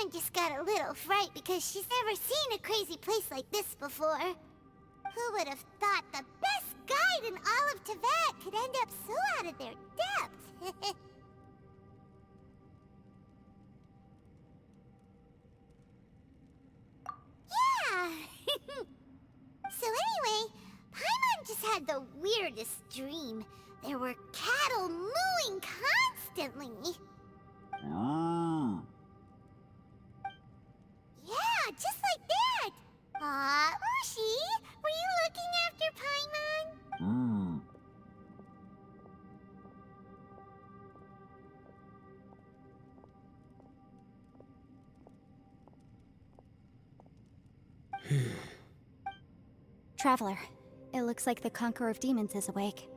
Paimon just got a little fright because she's never seen a crazy place like this before. Who would have thought the best guide in all of Teyvat could end up so out of their depth? Yeah! So anyway, Paimon just had the weirdest dream. There were cattle mooing constantly. Yeah, just like that! Aw, Ushi, were you looking after Paimon? Traveler, it looks like the Conqueror of Demons is awake.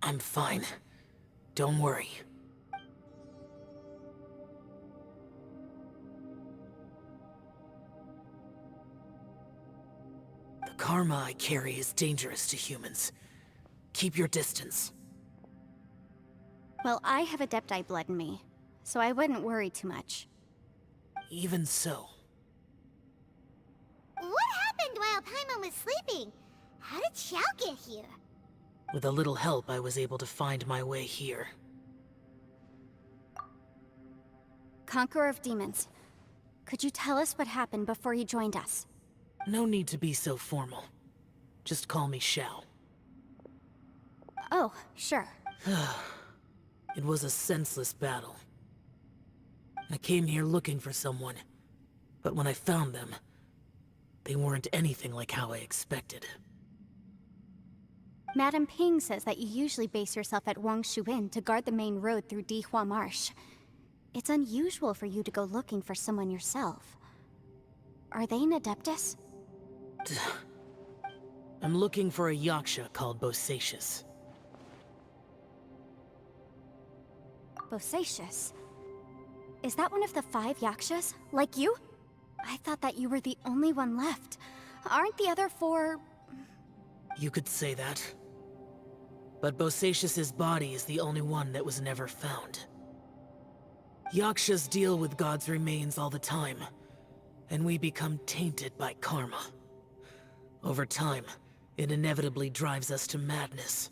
I'm fine. Don't worry. The karma I carry is dangerous to humans. Keep your distance. Well, I have Adepti blood in me, so I wouldn't worry too much. Even so. What happened while Paimon was sleeping? How did Xiao get here? With a little help, I was able to find my way here. Conqueror of Demons, could you tell us what happened before you joined us? No need to be so formal. Just call me Xiao. Oh, sure. It was a senseless battle. I came here looking for someone, but when I found them, they weren't anything like how I expected. Madame Ping says that you usually base yourself at Wangshu Inn to guard the main road through Dihua Marsh. It's unusual for you to go looking for someone yourself. Are they an Adeptus? I'm looking for a Yaksha called Bosacius. Bosacius? Is that one of the 5 Yakshas? Like you? I thought that you were the only one left. Aren't the other 4... You could say that. But Bosacius's body is the only one that was never found. Yakshas deal with God's remains all the time, and we become tainted by karma. Over time, it inevitably drives us to madness.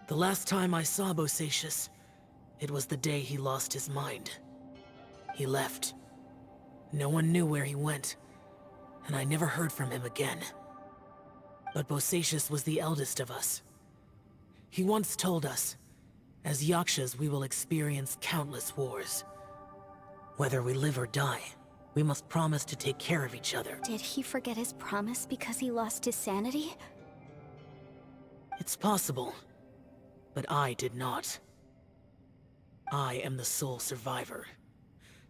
The last time I saw Bosacius, it was the day he lost his mind. He left. No one knew where he went, and I never heard from him again. But Bosacius was the eldest of us. He once told us, as Yakshas we will experience countless wars. Whether we live or die, we must promise to take care of each other. Did he forget his promise because he lost his sanity? It's possible, but I did not. I am the sole survivor,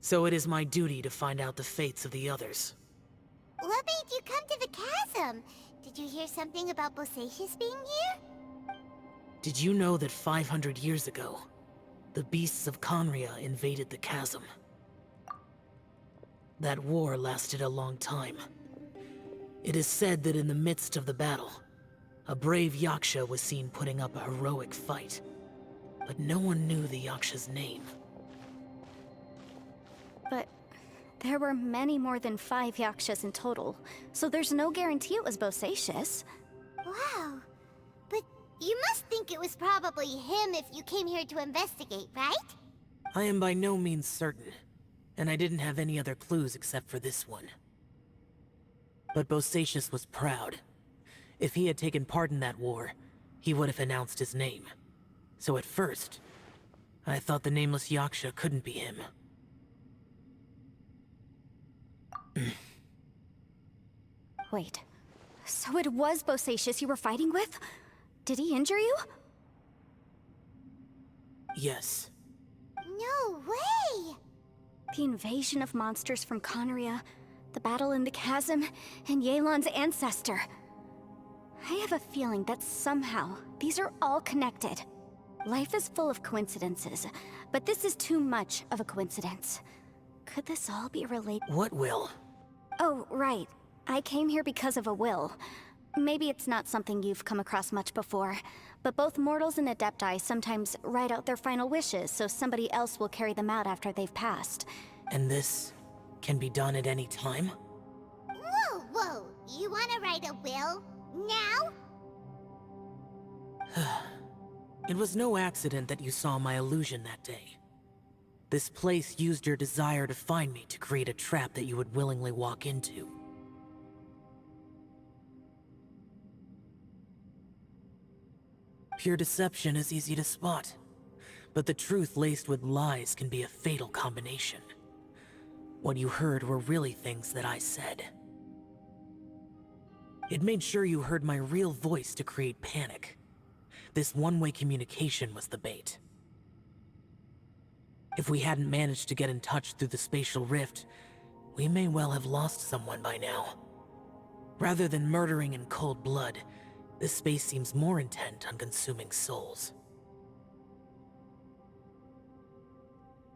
so it is my duty to find out the fates of the others. What made you come to the chasm? Did you hear something about Bosacius being here? Did you know that 500 years ago, the beasts of Conria invaded the chasm? That war lasted a long time. It is said that in the midst of the battle, a brave Yaksha was seen putting up a heroic fight. But no one knew the Yaksha's name. But there were many more than 5 Yakshas in total, so there's no guarantee it was Bosacius. Wow. But you must think it was probably him if you came here to investigate, right? I am by no means certain, and I didn't have any other clues except for this one. But Bosacius was proud. If he had taken part in that war, he would have announced his name. So at first, I thought the nameless Yaksha couldn't be him. Wait, so it was Bosacius you were fighting with? Did he injure you? Yes. No way! The invasion of monsters from Conria, the battle in the chasm, and Yelan's ancestor. I have a feeling that somehow these are all connected. Life is full of coincidences, but this is too much of a coincidence. Could this all be related? What will? Oh, right. I came here because of a will. Maybe it's not something you've come across much before, but both mortals and adepti sometimes write out their final wishes so somebody else will carry them out after they've passed. And this can be done at any time? Whoa, whoa! You wanna write a will? Now? It was no accident that you saw my illusion that day. This place used your desire to find me to create a trap that you would willingly walk into. Pure deception is easy to spot, but the truth laced with lies can be a fatal combination. What you heard were really things that I said. It made sure you heard my real voice to create panic. This one-way communication was the bait. If we hadn't managed to get in touch through the spatial rift, we may well have lost someone by now. Rather than murdering in cold blood, this space seems more intent on consuming souls.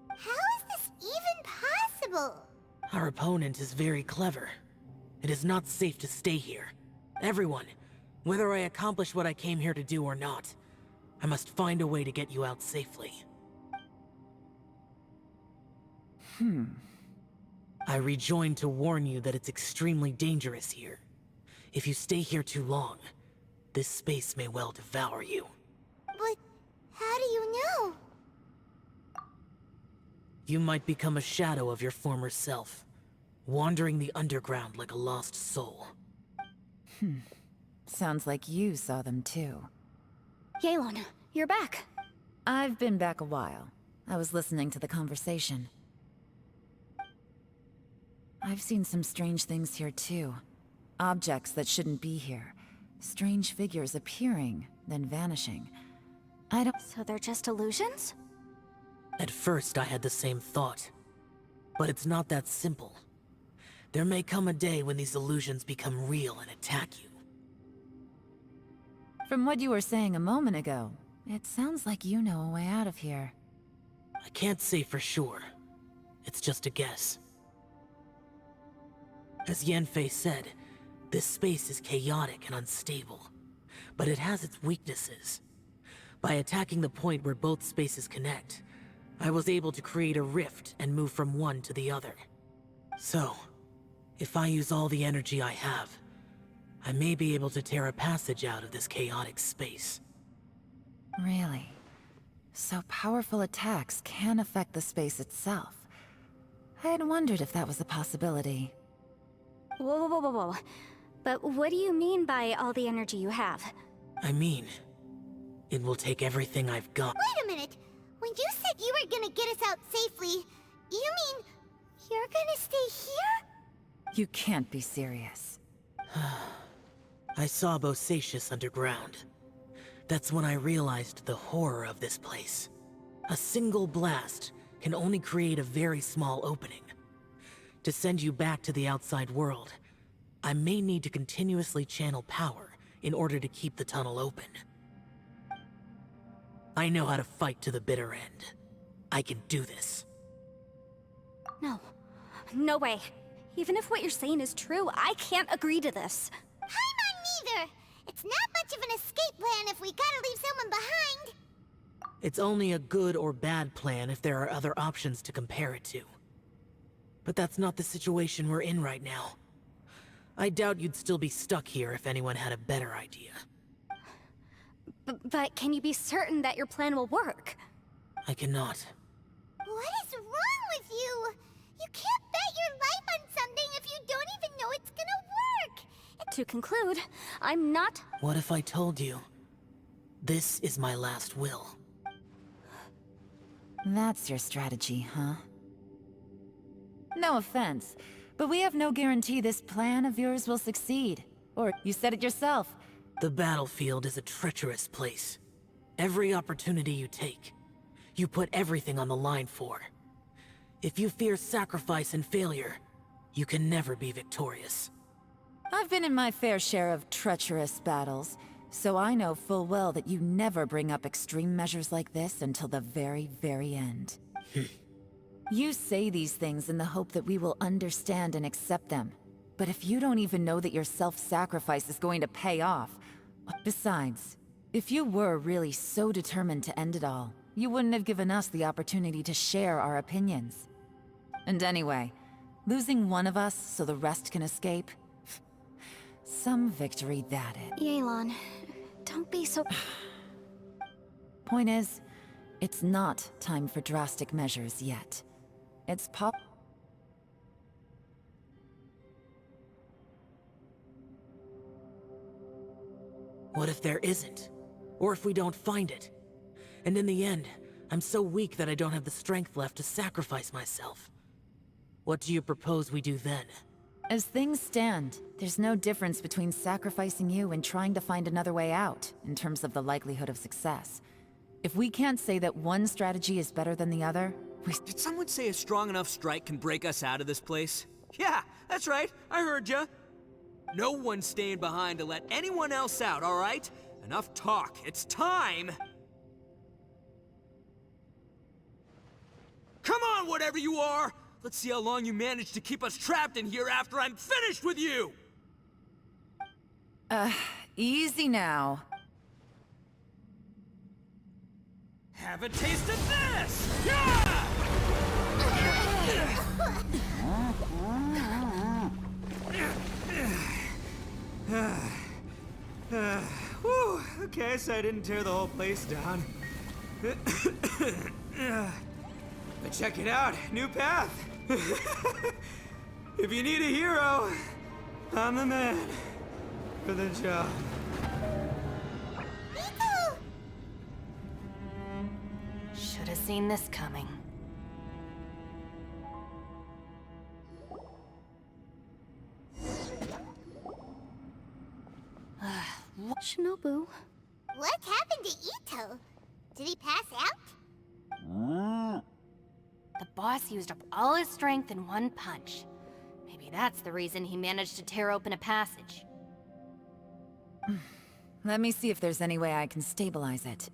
How is this even possible? Our opponent is very clever. It is not safe to stay here. Everyone, whether I accomplish what I came here to do or not, I must find a way to get you out safely. I rejoined to warn you that it's extremely dangerous here. If you stay here too long, this space may well devour you. But how do you know? You might become a shadow of your former self, wandering the underground like a lost soul. Sounds like you saw them too. Yelan, you're back. I've been back a while. I was listening to the conversation. I've seen some strange things here too. Objects that shouldn't be here. Strange figures appearing, then vanishing. I don't... So they're just illusions? At first, I had the same thought. But it's not that simple. There may come a day when these illusions become real and attack you. From what you were saying a moment ago, it sounds like you know a way out of here. I can't say for sure. It's just a guess. As Yanfei said, this space is chaotic and unstable, but it has its weaknesses. By attacking the point where both spaces connect, I was able to create a rift and move from one to the other. So, if I use all the energy I have, I may be able to tear a passage out of this chaotic space. Really? So powerful attacks can affect the space itself. I had wondered if that was a possibility. Whoa, whoa, whoa, whoa. But what do you mean by all the energy you have? I mean, it will take everything I've got. Wait a minute! When you said you were gonna get us out safely, you mean you're gonna stay here? You can't be serious. I saw Bosacius underground. That's when I realized the horror of this place. A single blast can only create a very small opening. To send you back to the outside world, I may need to continuously channel power in order to keep the tunnel open. I know how to fight to the bitter end. I can do this. No. No way. Even if what you're saying is true, I can't agree to this. I'm not neither! It's not much of an escape plan if we gotta leave someone behind! It's only a good or bad plan if there are other options to compare it to. But that's not the situation we're in right now. I doubt you'd still be stuck here if anyone had a better idea. But can you be certain that your plan will work? I cannot. What is wrong with you? You can't bet your life on something if you don't even know it's gonna work! To conclude, I'm not... What if I told you? This is my last will. That's your strategy, huh? No offense, but we have no guarantee this plan of yours will succeed. Or, you said it yourself. The battlefield is a treacherous place. Every opportunity you take, you put everything on the line for. If you fear sacrifice and failure, you can never be victorious. I've been in my fair share of treacherous battles, so I know full well that you never bring up extreme measures like this until the very, very end. You say these things in the hope that we will understand and accept them. But if you don't even know that your self-sacrifice is going to pay off... Besides, if you were really so determined to end it all, you wouldn't have given us the opportunity to share our opinions. And anyway, losing one of us so the rest can escape? Some victory that is. Yelan, don't be so... Point is, it's not time for drastic measures yet. It's What if there isn't? Or if we don't find it? And in the end, I'm so weak that I don't have the strength left to sacrifice myself. What do you propose we do then? As things stand, there's no difference between sacrificing you and trying to find another way out, in terms of the likelihood of success. If we can't say that one strategy is better than the other, Did someone say a strong enough strike can break us out of this place? Yeah, that's right, I heard ya. No one's staying behind to let anyone else out, alright? Enough talk, it's time! Come on, whatever you are! Let's see how long you manage to keep us trapped in here after I'm finished with you! easy now. Have a taste of this! Yeah! Whew, okay, so I didn't tear the whole place down. But check it out, new path. If you need a hero, I'm the man for the job. Should have seen this coming. Shinobu. What happened to Ito? Did he pass out? The boss used up all his strength in one punch. Maybe that's the reason he managed to tear open a passage. Let me see if there's any way I can stabilize it.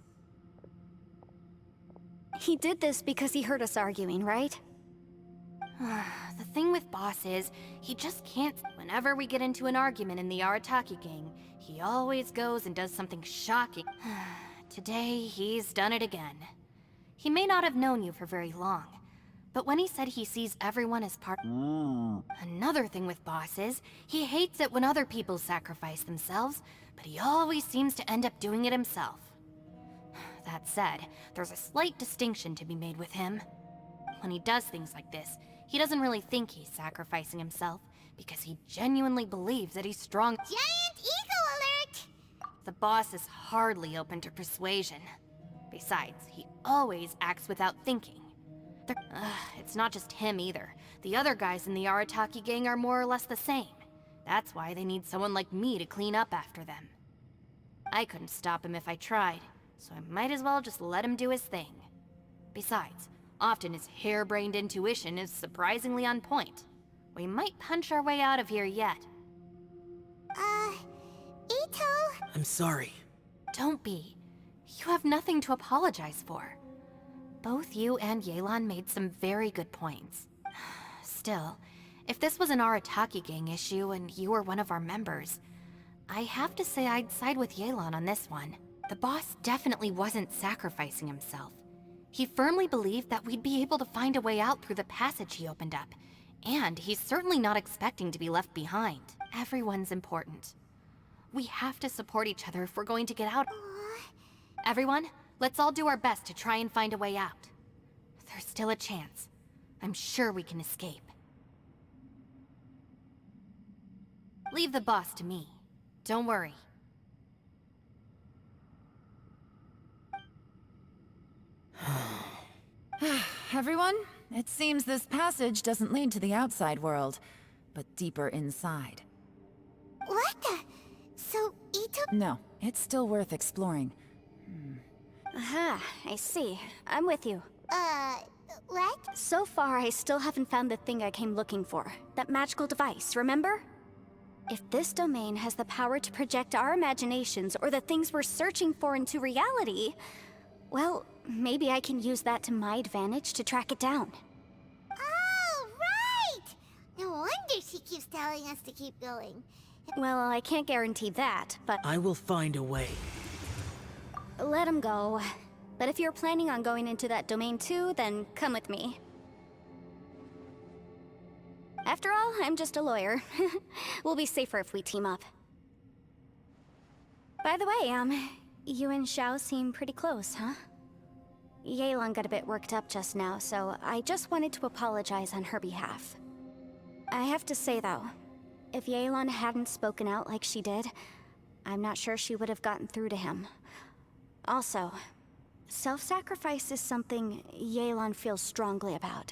He did this because he heard us arguing, right? The thing with Boss is, he just can't... Whenever we get into an argument in the Arataki gang, he always goes and does something shocking. Today, he's done it again. He may not have known you for very long, but when he said he sees everyone as part... Another thing with Boss is, he hates it when other people sacrifice themselves, but he always seems to end up doing it himself. That said, there's a slight distinction to be made with him. When he does things like this, he doesn't really think he's sacrificing himself, because he genuinely believes that he's strong. Giant ego alert! The boss is hardly open to persuasion. Besides, he always acts without thinking. It's not just him either. The other guys in the Arataki gang are more or less the same. That's why they need someone like me to clean up after them. I couldn't stop him if I tried, so I might as well just let him do his thing. Besides, often his harebrained intuition is surprisingly on point. We might punch our way out of here yet. Ito? I'm sorry. Don't be. You have nothing to apologize for. Both you and Yelan made some very good points. Still, if this was an Arataki gang issue and you were one of our members, I have to say I'd side with Yelan on this one. The boss definitely wasn't sacrificing himself. He firmly believed that we'd be able to find a way out through the passage he opened up, and he's certainly not expecting to be left behind. Everyone's important. We have to support each other if we're going to get out. Everyone, let's all do our best to try and find a way out. There's still a chance. I'm sure we can escape. Leave the boss to me. Don't worry. Everyone, it seems this passage doesn't lead to the outside world, but deeper inside. What the? So, Ito... No, it's still worth exploring. Aha, I see. I'm with you. What? So far, I still haven't found the thing I came looking for. That magical device, remember? If this domain has the power to project our imaginations or the things we're searching for into reality, well, maybe I can use that to my advantage to track it down. Oh, right! No wonder wonder she keeps telling us to keep going. Well, I can't guarantee that, but I will find a way. let him go. But if you're planning on going into that domain too, then come with me. After all, I'm just a lawyer. We'll be safer if we team up. By the way, you and Xiao seem pretty close, huh? Yelan got a bit worked up just now, so I just wanted to apologize on her behalf. I have to say though, if Yelan hadn't spoken out like she did, I'm not sure she would have gotten through to him. Also, self-sacrifice is something Yelan feels strongly about.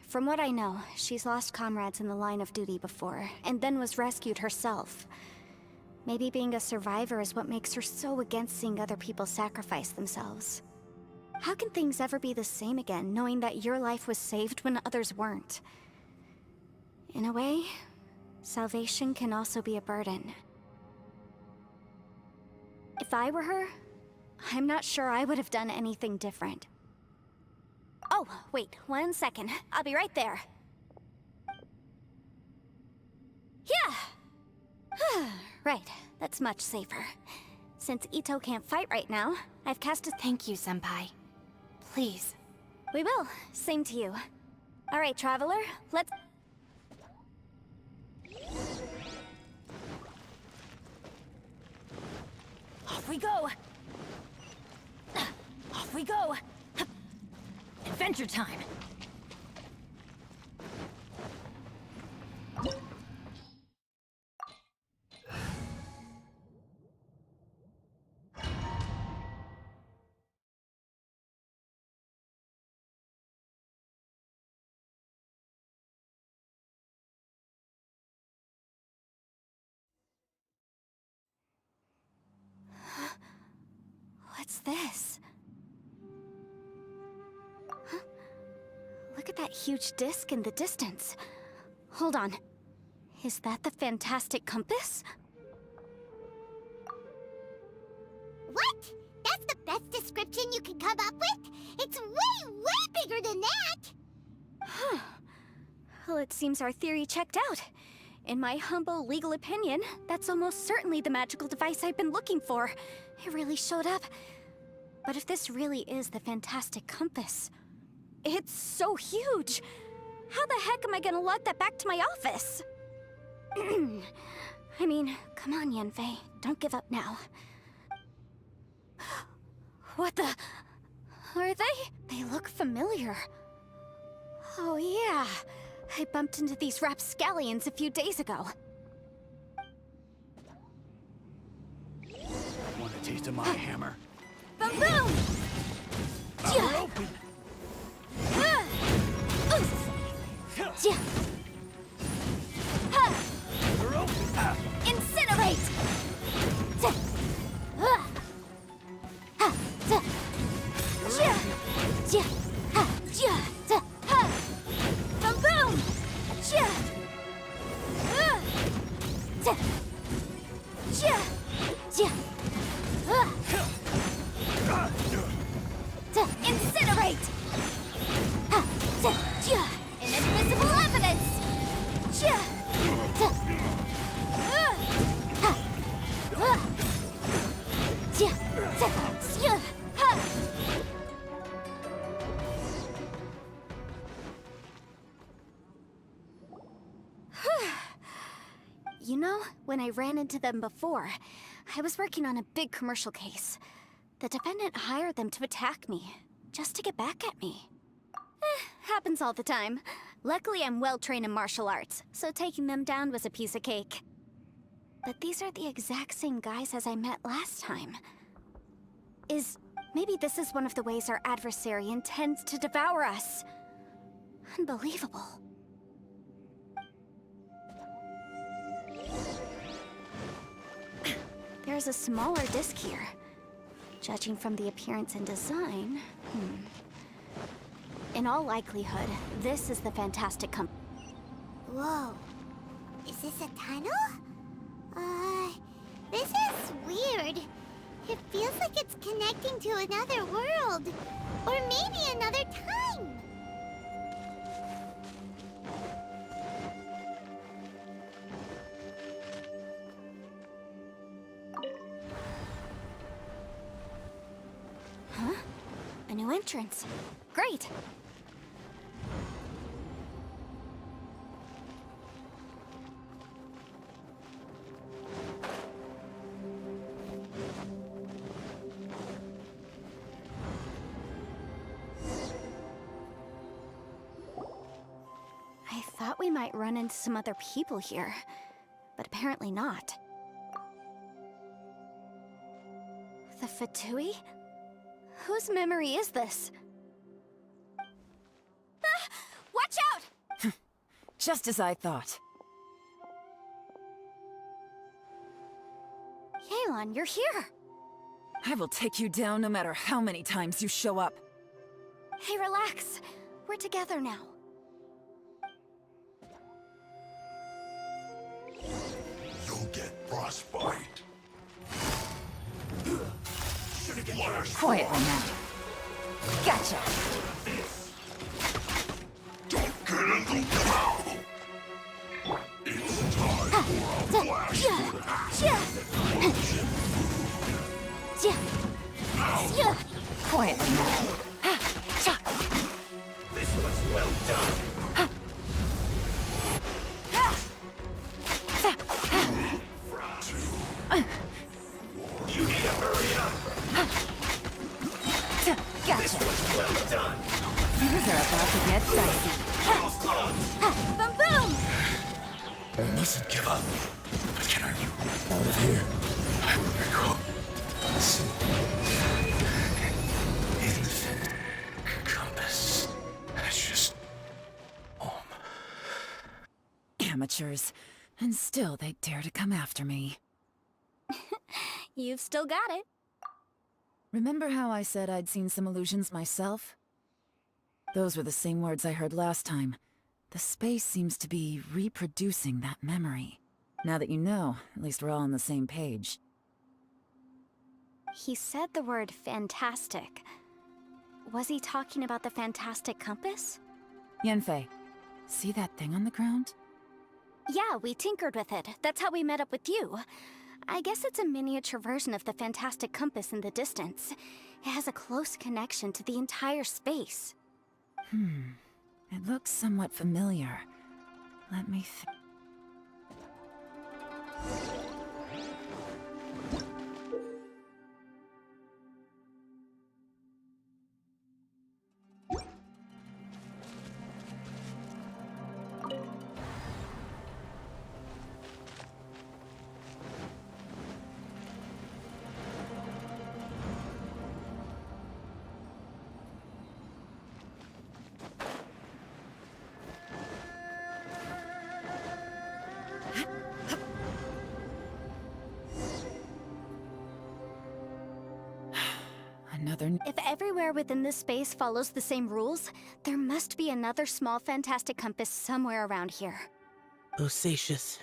From what I know, she's lost comrades in the line of duty before, and then was rescued herself. Maybe being a survivor is what makes her so against seeing other people sacrifice themselves. How can things ever be the same again, knowing that your life was saved when others weren't? In a way, salvation can also be a burden. If I were her, I'm not sure I would have done anything different. Oh, wait, 1 second. I'll be right there. Yeah! Right, that's much safer. Since Ito can't fight right now, I've cast a... Thank you, Senpai. Please. We will. Same to you. Alright, Traveler, let's... Off we go! Off we go! Adventure time! What's this? Huh? Look at that huge disc in the distance. Hold on. Is that the fantastic compass? What? That's the best description you can come up with? It's way, way bigger than that! Huh. Well, it seems our theory checked out. In my humble legal opinion, that's almost certainly the magical device I've been looking for. It really showed up. But if this really is the fantastic compass, it's so huge! How the heck am I gonna lug that back to my office? I mean, come on, Yanfei. Don't give up now. What the... Are they? They look familiar. Oh yeah. I bumped into these rapscallions a few days ago. Want a taste of my hammer? Boom boom! We're open! We're open! Incinerate! Boom boom! Incinerate! Inadmissible evidence! You know, when I ran into them before, I was working on a big commercial case. The defendant hired them to attack me, just to get back at me. Happens all the time. Luckily, I'm well-trained in martial arts, so taking them down was a piece of cake. But these are the exact same guys as I met last time. Maybe this is one of the ways our adversary intends to devour us. Unbelievable. There's a smaller disc here. Judging from the appearance and design, In all likelihood, this is the fantastic Whoa. Is this a tunnel? This is weird. It feels like it's connecting to another world. Or maybe another time. A new entrance. Great. I thought we might run into some other people here, but apparently not. The Fatui? Whose memory is this? Ah! Watch out! Just as I thought. Yelan, you're here! I will take you down no matter how many times you show up. Hey, relax. We're together now. You'll get frostbite. Quietly now. Gotcha! Don't get in the way! It's time for a flash. Quietly now. This was well done. You need to hurry up. Gotcha! This was well done. Things are about to get dicey. Boom boom! I mustn't give up. But can I get out of here? I will recall. Infinite compass. That's just Amateurs. And still they dare to come after me. You've still got it. Remember how I said I'd seen some illusions myself? Those were the same words I heard last time. The space seems to be reproducing that memory. Now that you know, at least we're all on the same page. He said the word fantastic. Was he talking about the fantastic compass? Yanfei, see that thing on the ground? Yeah, we tinkered with it. That's how we met up with you. I guess it's a miniature version of the fantastic compass in the distance. It has a close connection to the entire space. It looks somewhat familiar. Let me think. If everywhere within this space follows the same rules, there must be another small fantastic compass somewhere around here. Bosacious.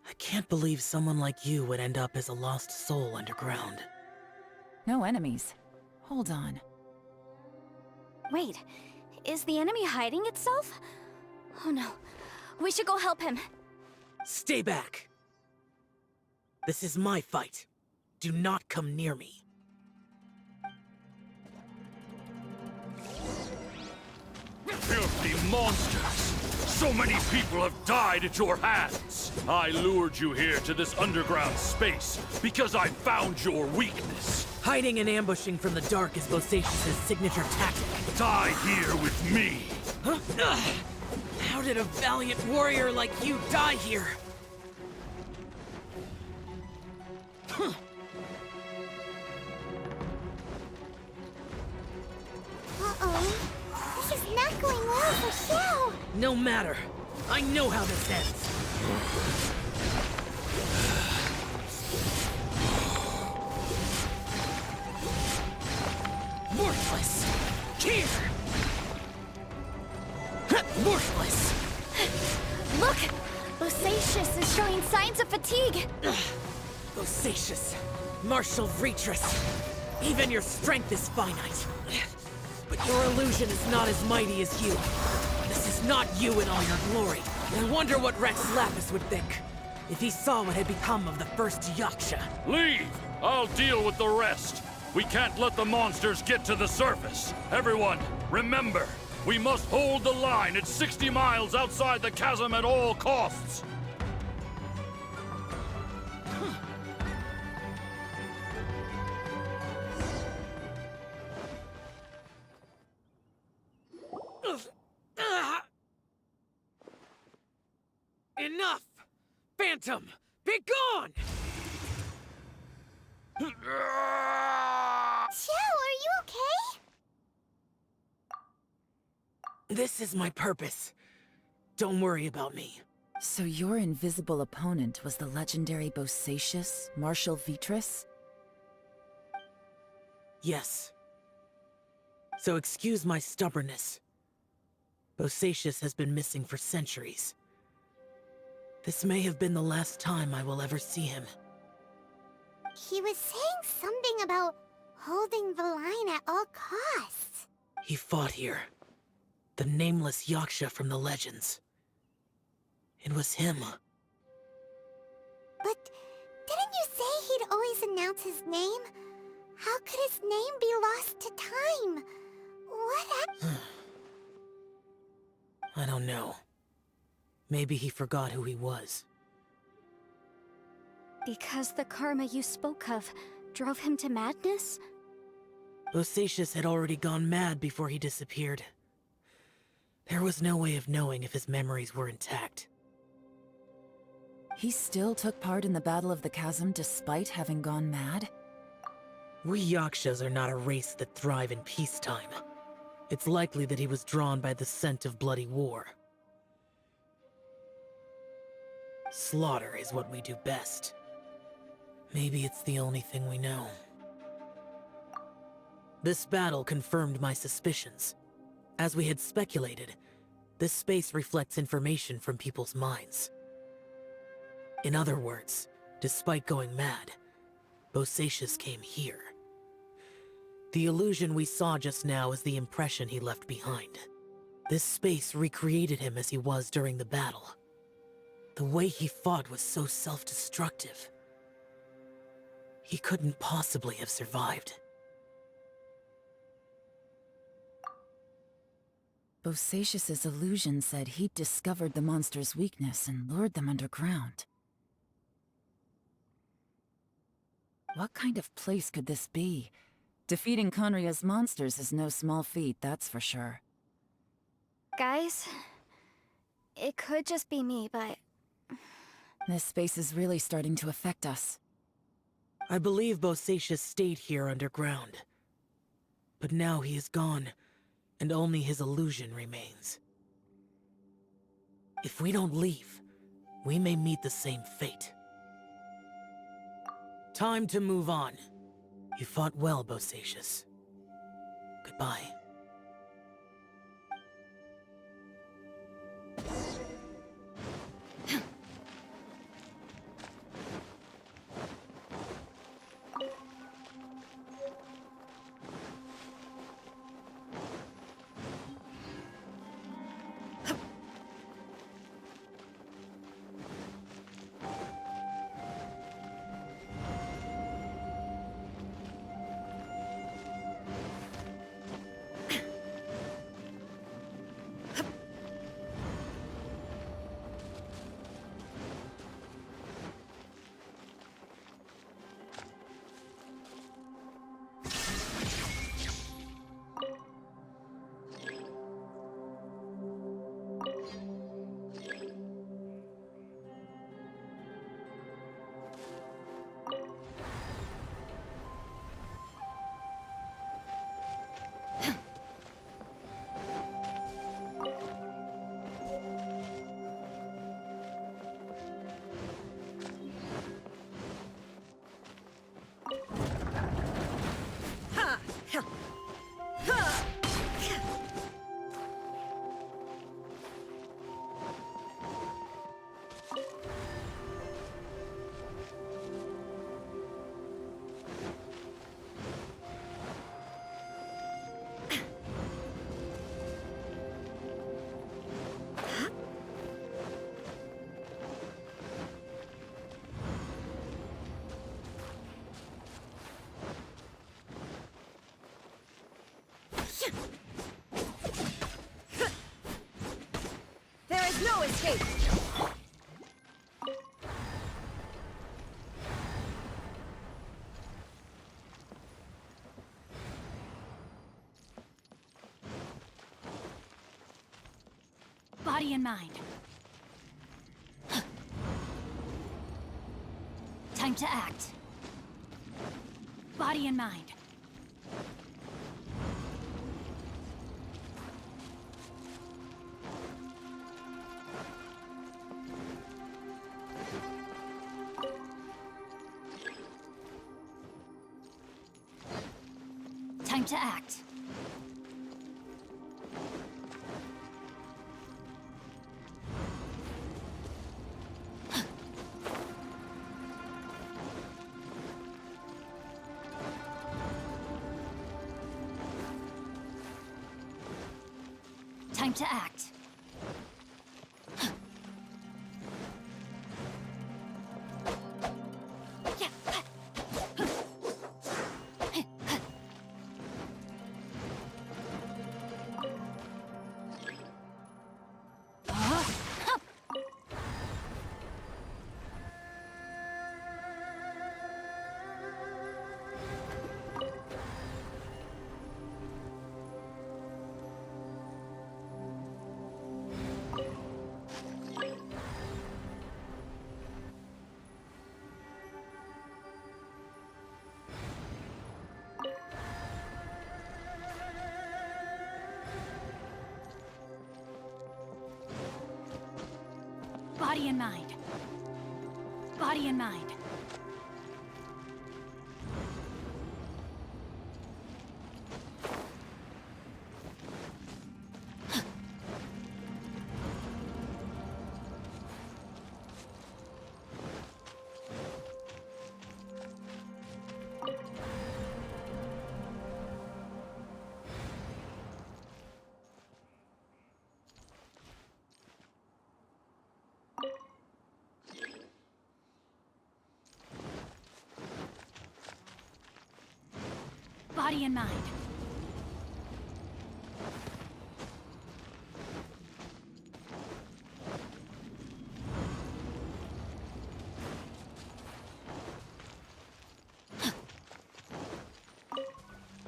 I can't believe someone like you would end up as a lost soul underground. No enemies. Hold on. Wait, is the enemy hiding itself? Oh no, we should go help him. Stay back! This is my fight. Do not come near me. Filthy monsters! So many people have died at your hands! I lured you here to this underground space because I found your weakness. Hiding and ambushing from the dark is Bosacious's signature tactic. Die here with me! Huh? Ugh. How did a valiant warrior like you die here? Huh. Uh-oh. This is not going well for Xiao. No matter. I know how this ends. Worthless! Here! Worthless! Look! Bosacious is showing signs of fatigue. Bosacious, martial retreat. Even your strength is finite. But your illusion is not as mighty as you. This is not you in all your glory. I wonder what Rex Lapis would think if he saw what had become of the first Yaksha. Leave! I'll deal with the rest. We can't let the monsters get to the surface. Everyone, remember, we must hold the line at 60 miles outside the chasm at all costs. Enough! Phantom, be gone! Joe, are you okay? This is my purpose. Don't worry about me. So your invisible opponent was the legendary Bosacius, Marshal Vitris? Yes. So excuse my stubbornness. Bosacius has been missing for centuries. This may have been the last time I will ever see him. He was saying something about holding the line at all costs. He fought here. The nameless Yaksha from the legends. It was him. But didn't you say he'd always announce his name? How could his name be lost to time? What happened? I don't know. Maybe he forgot who he was. Because the karma you spoke of drove him to madness? Bosacius had already gone mad before he disappeared. There was no way of knowing if his memories were intact. He still took part in the Battle of the Chasm despite having gone mad? We Yakshas are not a race that thrive in peacetime. It's likely that he was drawn by the scent of bloody war. Slaughter is what we do best. Maybe it's the only thing we know. This battle confirmed my suspicions. As we had speculated, this space reflects information from people's minds. In other words, despite going mad, Bosacius came here. The illusion we saw just now is the impression he left behind. This space recreated him as he was during the battle. The way he fought was so self-destructive. He couldn't possibly have survived. Bosacius's illusion said he'd discovered the monster's weakness and lured them underground. What kind of place could this be? Defeating Conria's monsters is no small feat, that's for sure. Guys, it could just be me, but This space is really starting to affect us. I believe Bosacius stayed here underground. But now he is gone, and only his illusion remains. If we don't leave, we may meet the same fate. Time to move on. You fought well, Bosacius. Goodbye. There is no escape! Body and mind. Time to act. Body and mind. Time to act. Time to act. Body and mind. Body and mind. Body and mind.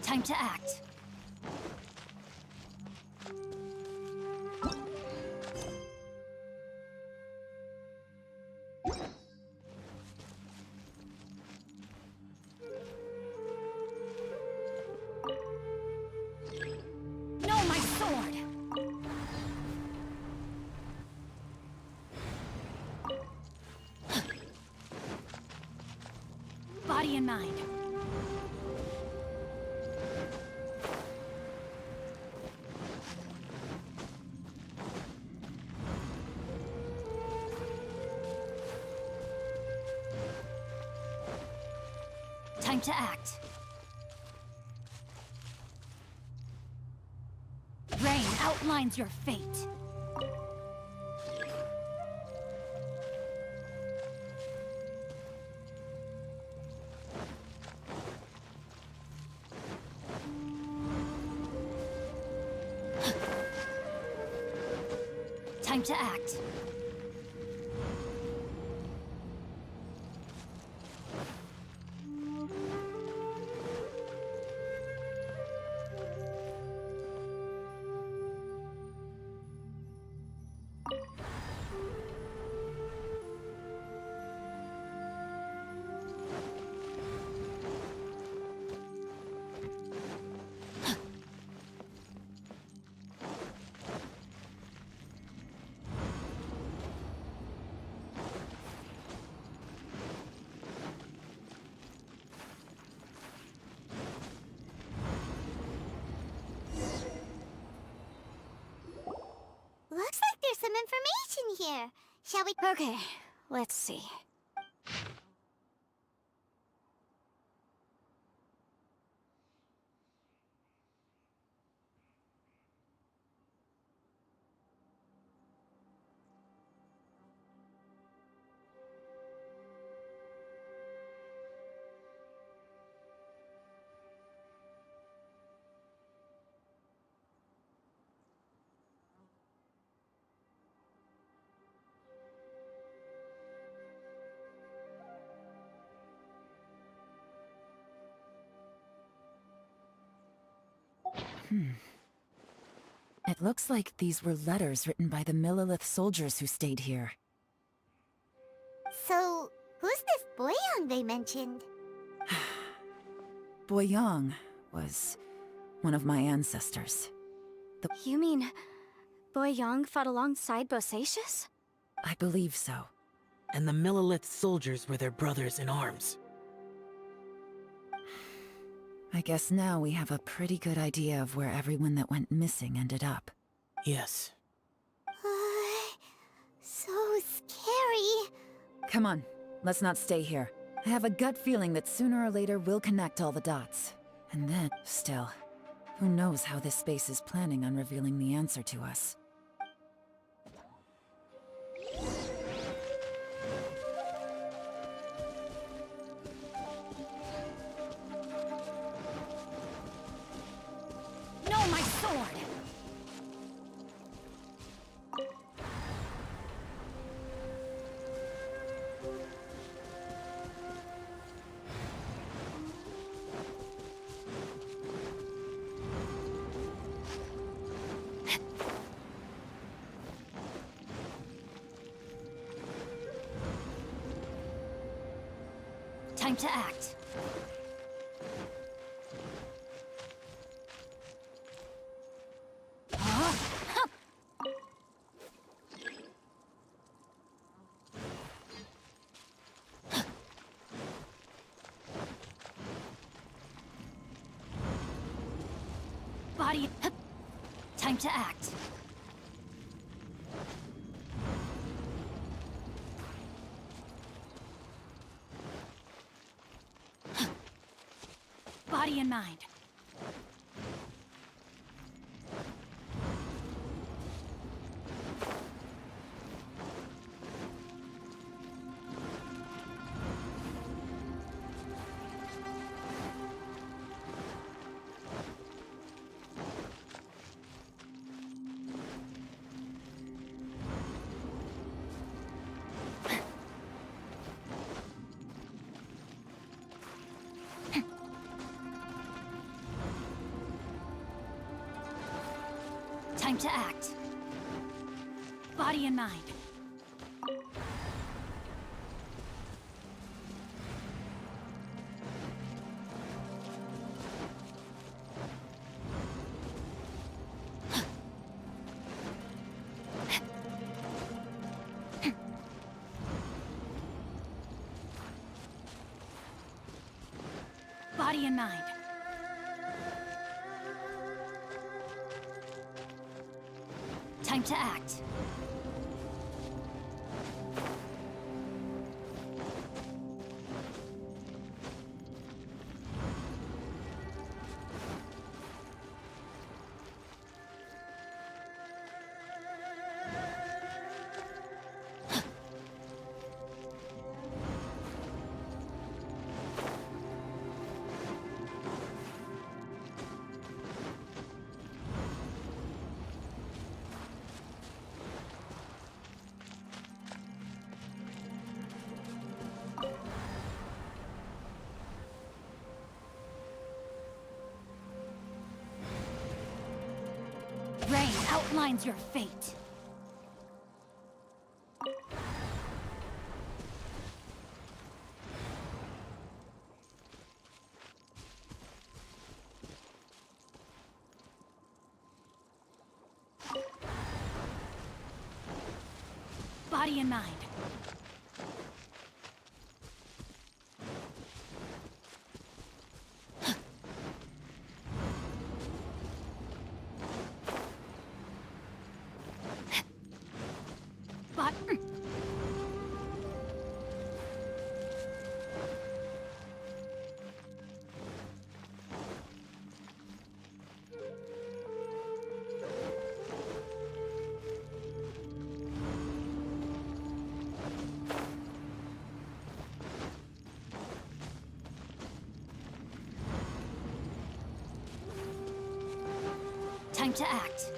Time to act. Body and mind. Time to act. Rain outlines your fate. Time to act. Looks like there's some information here. Shall we? Okay, let's see. It looks like these were letters written by the Millilith soldiers who stayed here. So, who's this Boyang they mentioned? Boyang was one of my ancestors. You mean Boyang fought alongside Bosacius? I believe so. And the Millilith soldiers were their brothers in arms. I guess now we have a pretty good idea of where everyone that went missing ended up. Yes. So scary. Come on, let's not stay here. I have a gut feeling that sooner or later we'll connect all the dots. And then, still, who knows how this space is planning on revealing the answer to us. No, my sword! Time to act. Body. Time to act. Body and mind. Time to act. Body and mind. Body and mind. Time to act. Rain outlines your fate. Body and mind. Time to act.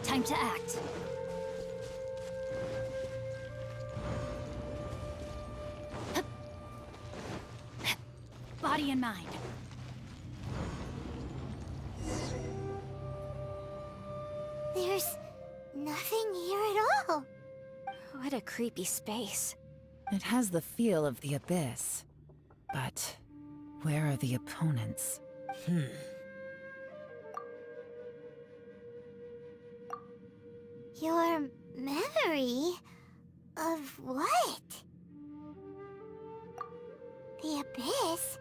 Time to act. Hup. safety in mind. There's nothing here at all. What a creepy space. It has the feel of the abyss. But where are the opponents? Your memory of what? The abyss?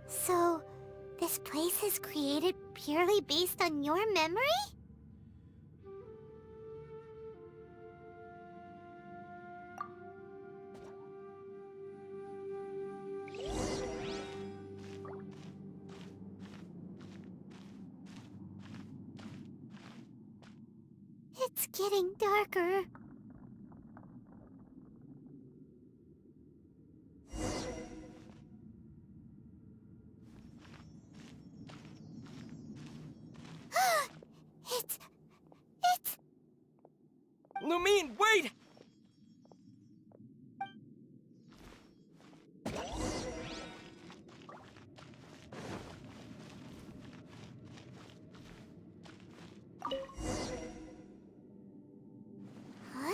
So, this place is created purely based on your memory? It's getting darker. It's... Lumine, wait! Huh?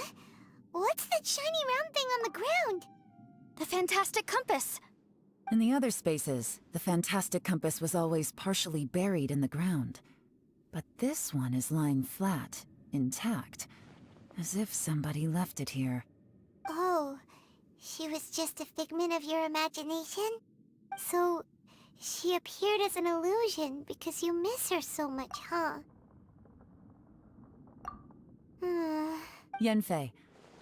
What's that shiny round thing on the ground? The fantastic compass! In the other spaces, the fantastic compass was always partially buried in the ground. But this one is lying flat, intact, as if somebody left it here. Oh, she was just a figment of your imagination? So, she appeared as an illusion because you miss her so much, huh? Yanfei,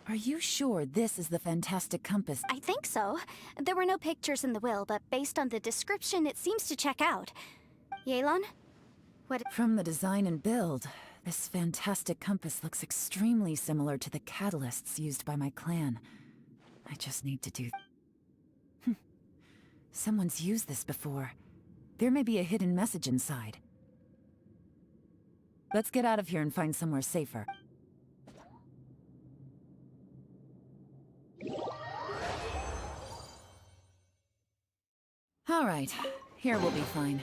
are you sure this is the fantastic compass? I think so. There were no pictures in the will, but based on the description, it seems to check out. Yelan? What? From the design and build, this fantastic compass looks extremely similar to the catalysts used by my clan. I just need to do... Someone's used this before. There may be a hidden message inside. Let's get out of here and find somewhere safer. All right, here we'll be fine.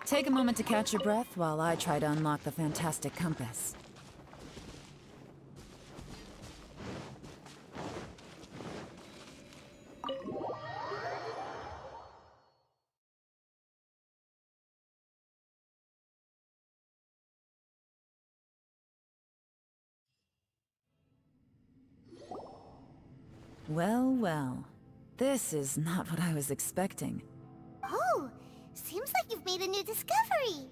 Take a moment to catch your breath while I try to unlock the fantastic compass. Well, well. This is not what I was expecting. Oh, seems like you've made a new discovery.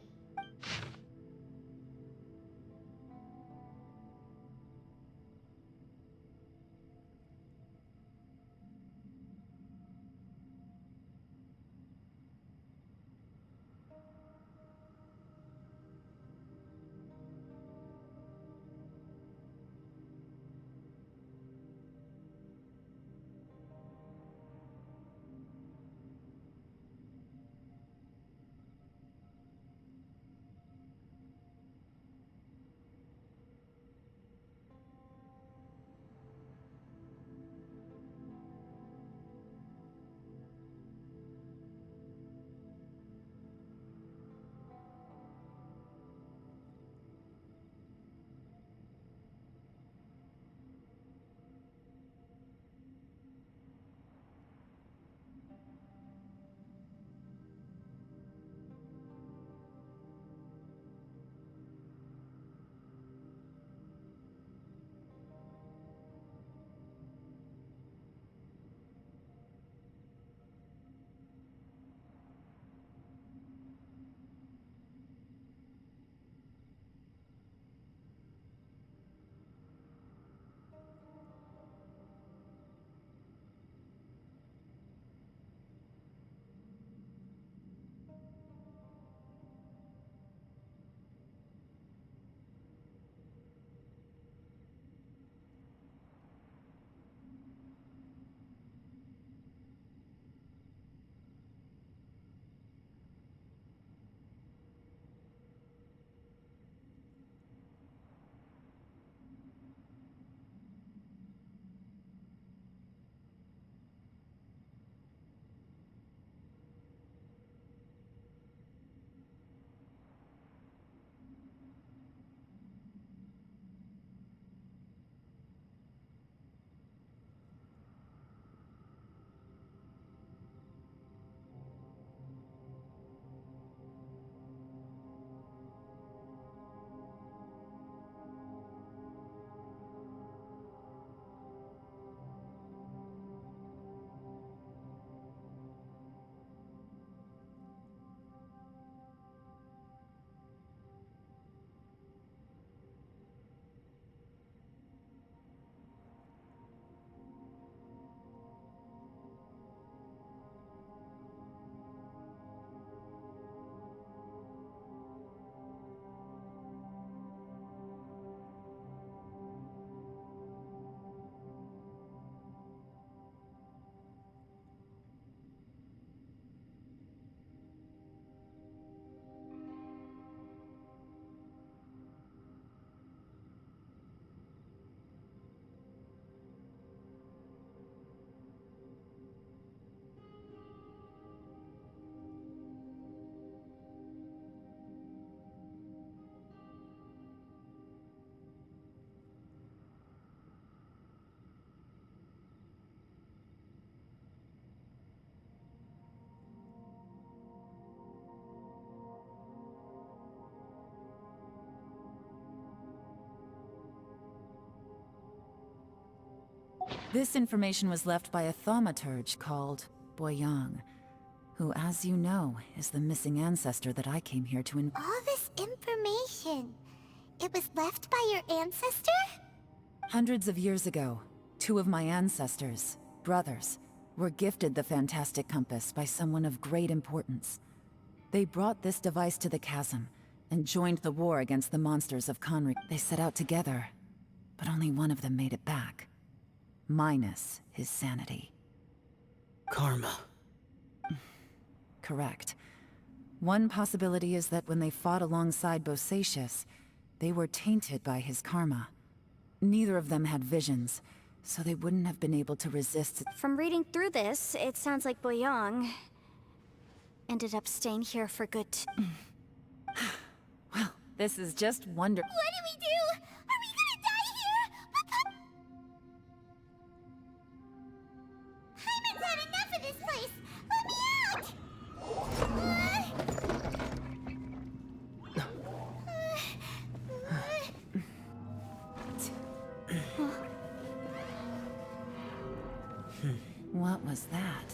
This information was left by a thaumaturge called Boyang, who, as you know, is the missing ancestor that I came here to All this information. It was left by your ancestor? Hundreds of years ago, two of my ancestors, brothers, were gifted the fantastic compass by someone of great importance. They brought this device to the chasm and joined the war against the monsters of Conry. They set out together, but only one of them made it back. Minus his sanity. Karma. Correct. One possibility is that when they fought alongside Bosacius, they were tainted by his karma. Neither of them had visions, so they wouldn't have been able to resist. From reading through this, it sounds like Boyang ended up staying here for good. Well, this is just wonderful. What do we do? Are we gonna die here? Hyman's had enough of this place. Let me out! What was that?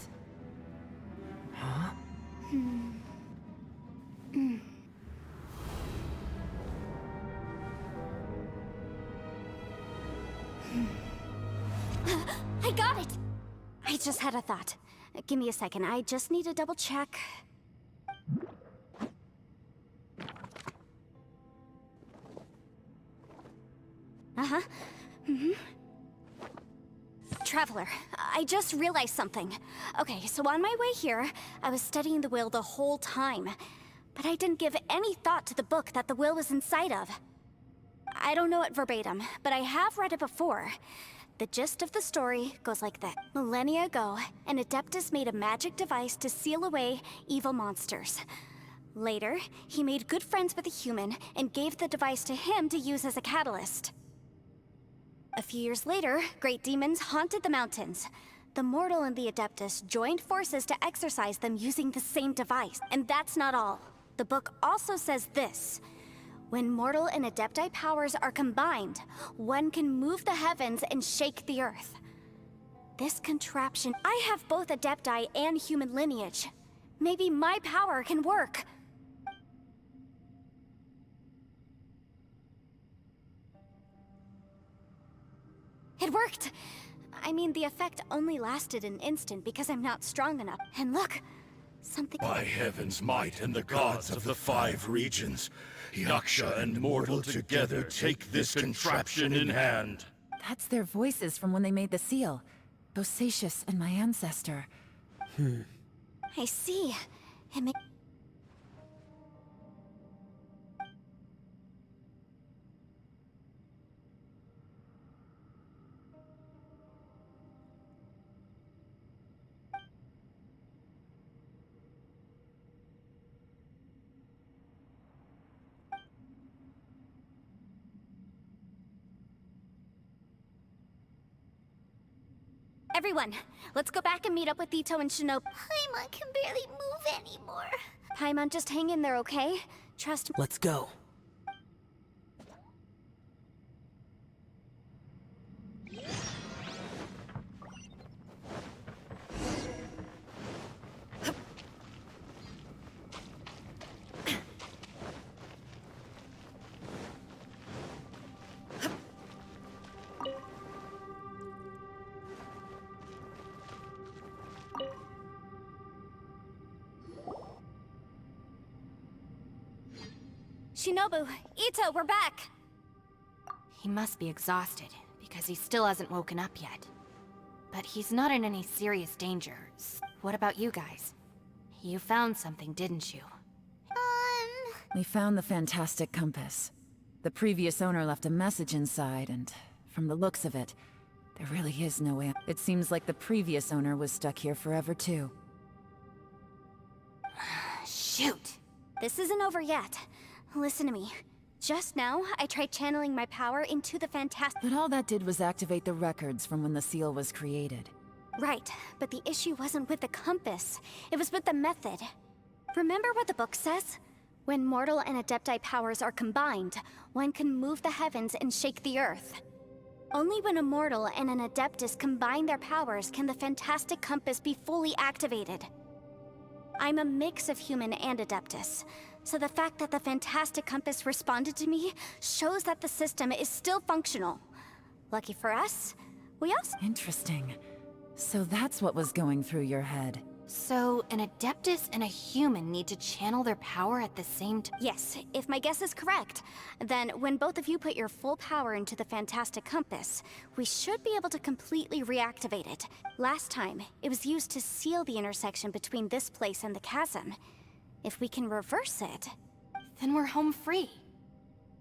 Huh? I got it! I just had a thought. Give me a second, I just need to double check. Uh-huh. Traveler, I just realized something. Okay, so on my way here, I was studying the will the whole time. But I didn't give any thought to the book that the will was inside of. I don't know it verbatim, but I have read it before. The gist of the story goes like this. Millennia ago, an Adeptus made a magic device to seal away evil monsters. Later, he made good friends with a human and gave the device to him to use as a catalyst. A few years later, great demons haunted the mountains. The mortal and the Adeptus joined forces to exorcise them using the same device. And that's not all. The book also says this. When mortal and Adepti powers are combined, one can move the heavens and shake the earth. This contraption... I have both Adepti and human lineage. Maybe my power can work. It worked! I mean, the effect only lasted an instant because I'm not strong enough. And look, something... By heaven's might and the gods of the 5 regions, Yaksha and mortal together take this contraption in hand. That's their voices from when they made the seal. Bosacius and my ancestor. I see. It makes... Everyone, let's go back and meet up with Ito and Shinobu. Paimon can barely move anymore. Paimon, just hang in there, okay? Trust me. Let's go. Shinobu, Ito, we're back! He must be exhausted, because he still hasn't woken up yet. But he's not in any serious danger. What about you guys? You found something, didn't you? We found the fantastic compass. The previous owner left a message inside, and from the looks of it, there really is no way. It seems like the previous owner was stuck here forever, too. Shoot! This isn't over yet. Listen to me. Just now, I tried channeling my power into the fantastic... But all that did was activate the records from when the seal was created. Right, but the issue wasn't with the compass. It was with the method. Remember what the book says? When mortal and Adepti powers are combined, one can move the heavens and shake the earth. Only when a mortal and an Adeptus combine their powers can the Fantastic Compass be fully activated. I'm a mix of human and Adeptus, so the fact that the Fantastic Compass responded to me shows that the system is still functional. Lucky for us, we also— Interesting. So that's what was going through your head. So, an Adeptus and a human need to channel their power at the same time? Yes, if my guess is correct, then when both of you put your full power into the Fantastic Compass, we should be able to completely reactivate it. Last time, it was used to seal the intersection between this place and the chasm. If we can reverse it— Then we're home free.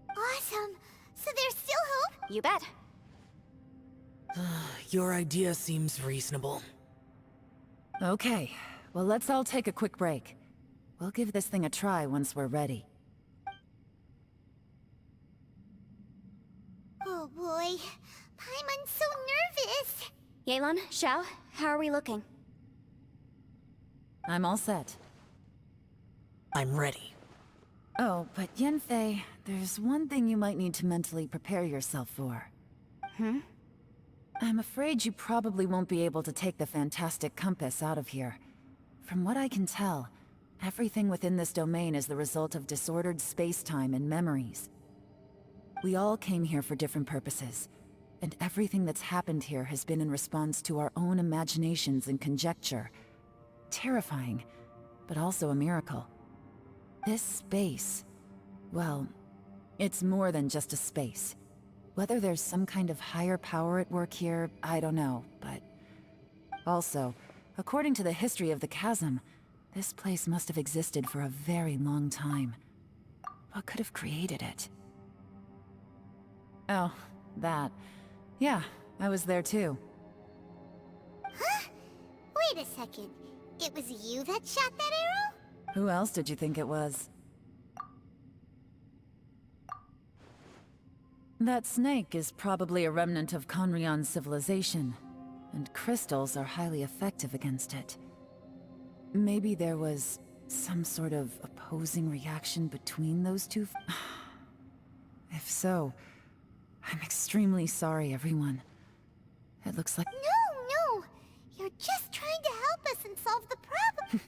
Awesome. So there's still hope? You bet. Your idea seems reasonable. Okay, well let's all take a quick break. We'll give this thing a try once we're ready. Oh boy. Paimon's so nervous. Yelan, Xiao, how are we looking? I'm all set. I'm ready. Oh, but Yanfei, there's one thing you might need to mentally prepare yourself for. I'm afraid you probably won't be able to take the Fantastic Compass out of here. From what I can tell, everything within this domain is the result of disordered space-time and memories. We all came here for different purposes, and everything that's happened here has been in response to our own imaginations and conjecture. Terrifying, but also a miracle. This space, well, it's more than just a space. Whether there's some kind of higher power at work here, I don't know, but... Also, according to the history of the chasm, this place must have existed for a very long time. What could have created it? Oh, that. Yeah, I was there too. Huh? Wait a second. It was you that shot that arrow? Who else did you think it was? That snake is probably a remnant of Conrion's civilization, and crystals are highly effective against it. Maybe there was some sort of opposing reaction between those two. If so, I'm extremely sorry, everyone. It looks like— No! You're just trying to help us and solve the problem.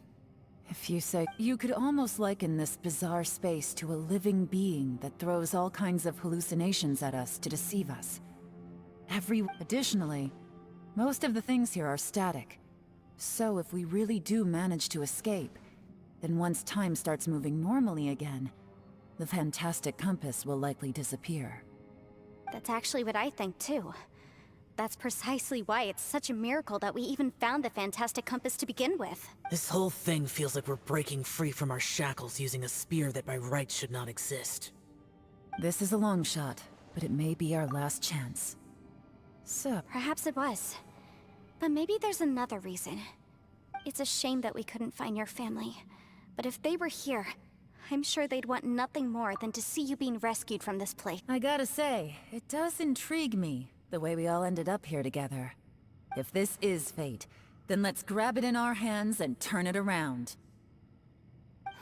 If you say— You could almost liken this bizarre space to a living being that throws all kinds of hallucinations at us to deceive us. Additionally, most of the things here are static. So if we really do manage to escape, then once time starts moving normally again, the Fantastic Compass will likely disappear. That's actually what I think too. That's precisely why it's such a miracle that we even found the Fantastic Compass to begin with. This whole thing feels like we're breaking free from our shackles using a spear that by rights should not exist. This is a long shot, but it may be our last chance. So— Perhaps it was. But maybe there's another reason. It's a shame that we couldn't find your family. But if they were here, I'm sure they'd want nothing more than to see you being rescued from this place. I gotta say, it does intrigue me, the way we all ended up here together. If this is fate, then let's grab it in our hands and turn it around.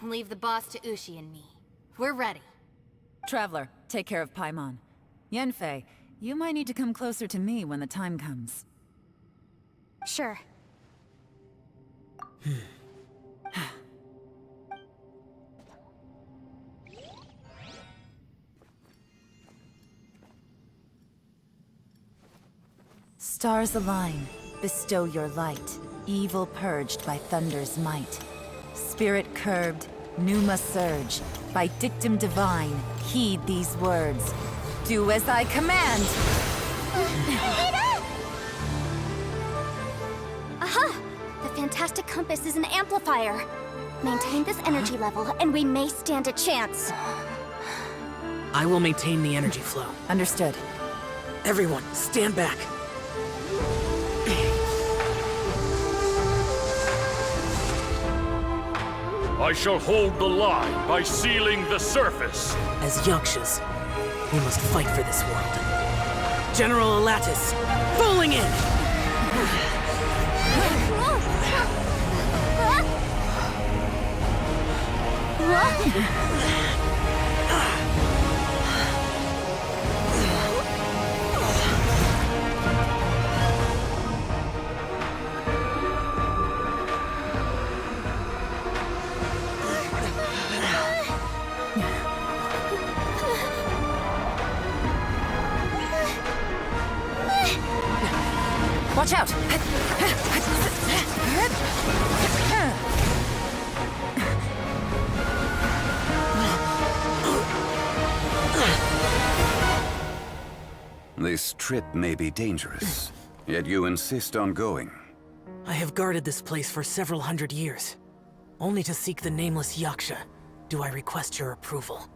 Leave the boss to Ushi and me. We're ready. Traveler, take care of Paimon. Yanfei, you might need to come closer to me when the time comes. Sure. Stars align, bestow your light, evil purged by thunder's might. Spirit curbed, pneuma surge, by dictum divine, heed these words. Do as I command! Aha! The Fantastic Compass is an amplifier. Maintain this energy level, and we may stand a chance. I will maintain the energy flow. Understood. Everyone, stand back. I shall hold the line by sealing the surface. As Yakshas, we must fight for this world. General Alatus, falling in! Watch out! This trip may be dangerous, yet you insist on going. I have guarded this place for several hundred years. Only to seek the nameless Yaksha, do I request your approval.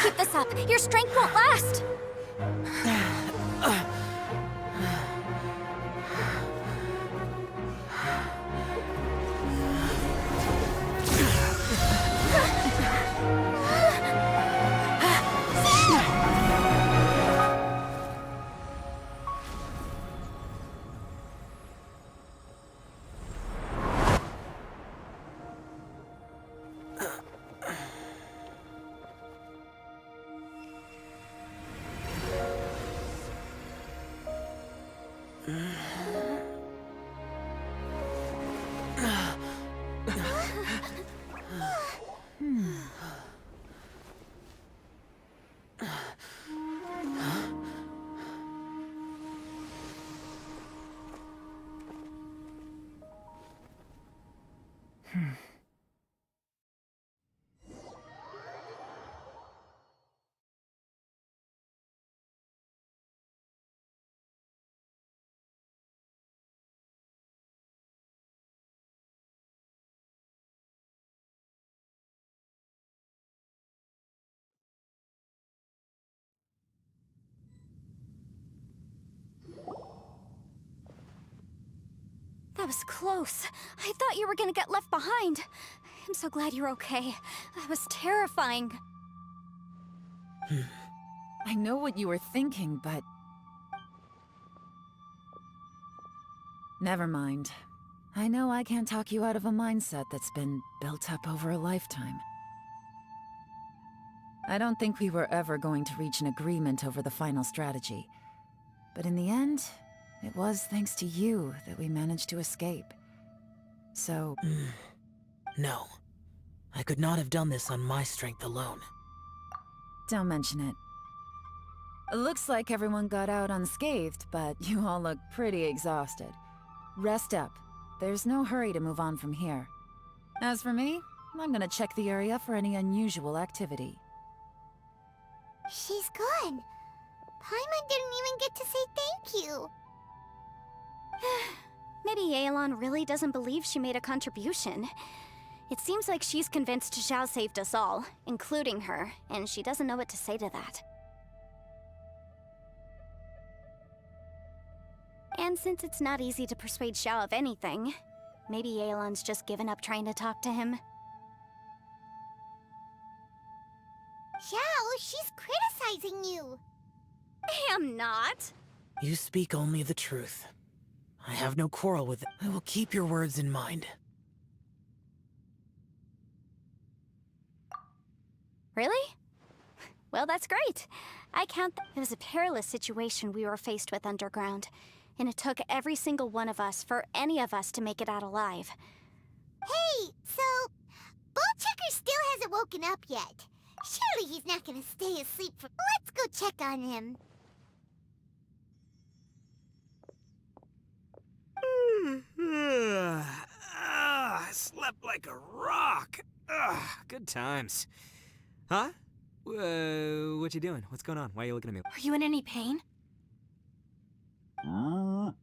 Keep this up. Your strength won't last. That was close. I thought you were gonna get left behind. I'm so glad you're okay. That was terrifying. I know what you were thinking, but... Never mind. I know I can't talk you out of a mindset that's been built up over a lifetime. I don't think we were ever going to reach an agreement over the final strategy. But in the end, it was thanks to you that we managed to escape. So... No. I could not have done this on my strength alone. Don't mention it. It looks like everyone got out unscathed, but you all look pretty exhausted. Rest up. There's no hurry to move on from here. As for me, I'm gonna check the area for any unusual activity. She's gone. Paimon didn't even get to say thank you. Maybe Yelan really doesn't believe she made a contribution. It seems like she's convinced Xiao saved us all, including her, and she doesn't know what to say to that. And since it's not easy to persuade Xiao of anything, maybe Yelan's just given up trying to talk to him. Xiao, she's criticizing you. I am not. You speak only the truth. I have no quarrel with it. I will keep your words in mind. Really? Well, that's great. I count it was a perilous situation we were faced with underground, and it took every single one of us for any of us to make it out alive. Hey, so... Bullchecker still hasn't woken up yet. Surely he's not gonna stay asleep for... Let's go check on him. like a rock. Ugh, good times. Huh? What you doing? What's going on? Why are you looking at me? Are you in any pain? The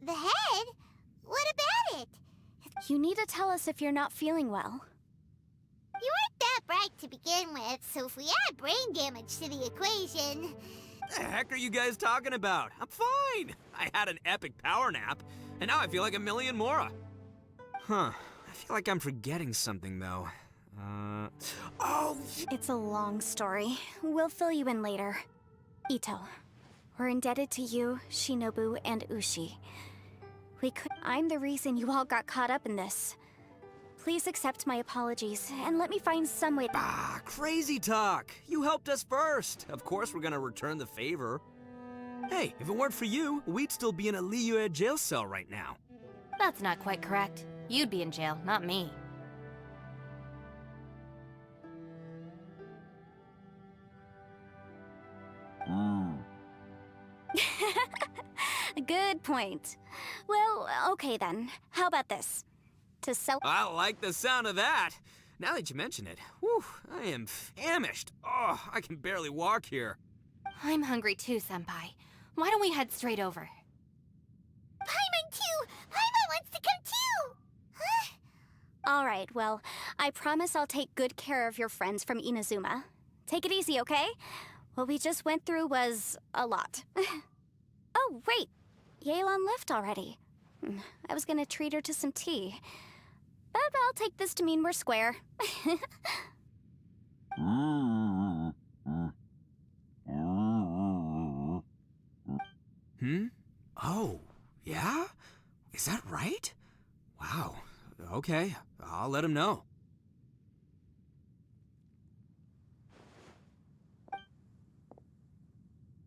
head? What about it? You need to tell us if you're not feeling well. You weren't that bright to begin with, so if we add brain damage to the equation... The heck are you guys talking about? I'm fine. I had an epic power nap, and now I feel like a million more. Huh. I feel like I'm forgetting something, though. Oh! It's a long story. We'll fill you in later. Ito, we're indebted to you, Shinobu, and Ushi. I'm the reason you all got caught up in this. Please accept my apologies, and let me find some way Ah, crazy talk. You helped us first. Of course we're gonna return the favor. Hey, if it weren't for you, we'd still be in a Liyue jail cell right now. That's not quite correct. You'd be in jail, not me. Good point. Well, okay then. How about this? I like the sound of that. Now that you mention it, whew, I am famished. Oh, I can barely walk here. I'm hungry too, Senpai. Why don't we head straight over? Paimon too! Paimon wants to come too! Huh? Alright, well, I promise I'll take good care of your friends from Inazuma. Take it easy, okay? What we just went through was a lot. Oh, wait. Yelan left already. I was gonna treat her to some tea. But I'll take this to mean we're square. Oh, yeah? Is that right? Wow. Okay, I'll let him know.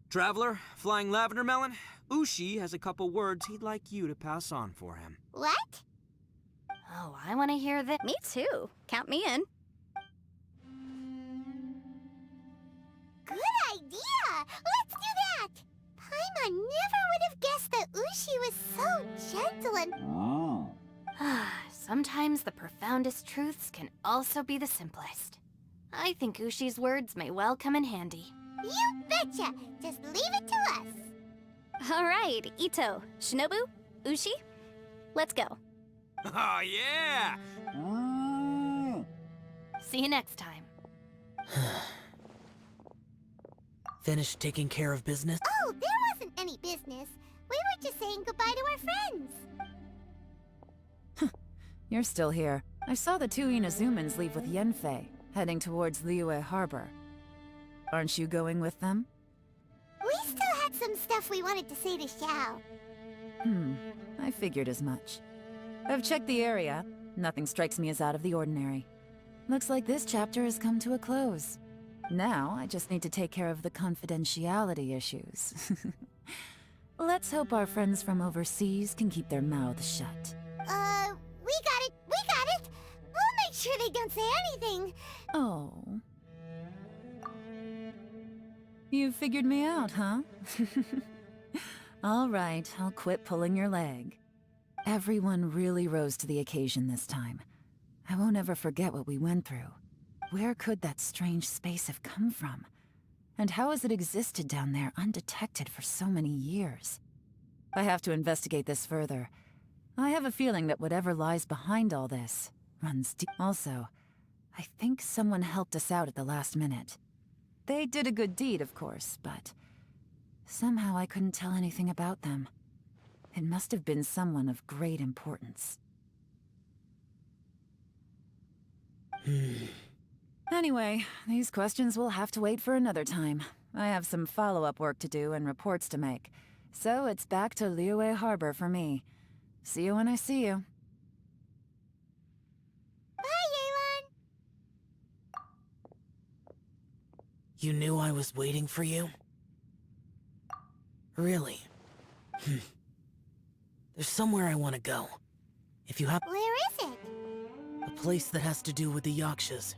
Traveler, Flying Lavender Melon, Ushi has a couple words he'd like you to pass on for him. What? Oh, I want to hear this. Me too. Count me in. Good idea! Let's do that! Paimon never would have guessed that Ushi was so gentle and... Sometimes the profoundest truths can also be the simplest. I think Ushi's words may well come in handy. You betcha! Just leave it to us! Alright, Ito, Shinobu, Ushi, let's go. Oh, yeah! See you next time. Finished taking care of business? Oh, there wasn't any business. We were just saying goodbye to our friends. You're still here. I saw the two Inazumans leave with Yanfei, heading towards Liyue Harbor. Aren't you going with them? We still had some stuff we wanted to say to Xiao. I figured as much. I've checked the area. Nothing strikes me as out of the ordinary. Looks like this chapter has come to a close. Now, I just need to take care of the confidentiality issues. Let's hope our friends from overseas can keep their mouths shut. We got it! We'll make sure they don't say anything. Oh. You figured me out, huh? All right, I'll quit pulling your leg. Everyone really rose to the occasion this time. I won't ever forget what we went through. Where could that strange space have come from? And how has it existed down there undetected for so many years? I have to investigate this further. I have a feeling that whatever lies behind all this runs deep. Also, I think someone helped us out at the last minute. They did a good deed, of course, but somehow I couldn't tell anything about them. It must have been someone of great importance. Anyway, these questions will have to wait for another time. I have some follow-up work to do and reports to make. So it's back to Liyue Harbor for me. See you when I see you. Bye, Yelan! You knew I was waiting for you? Really? There's somewhere I want to go. If you have Where is it? a place that has to do with the Yakshas.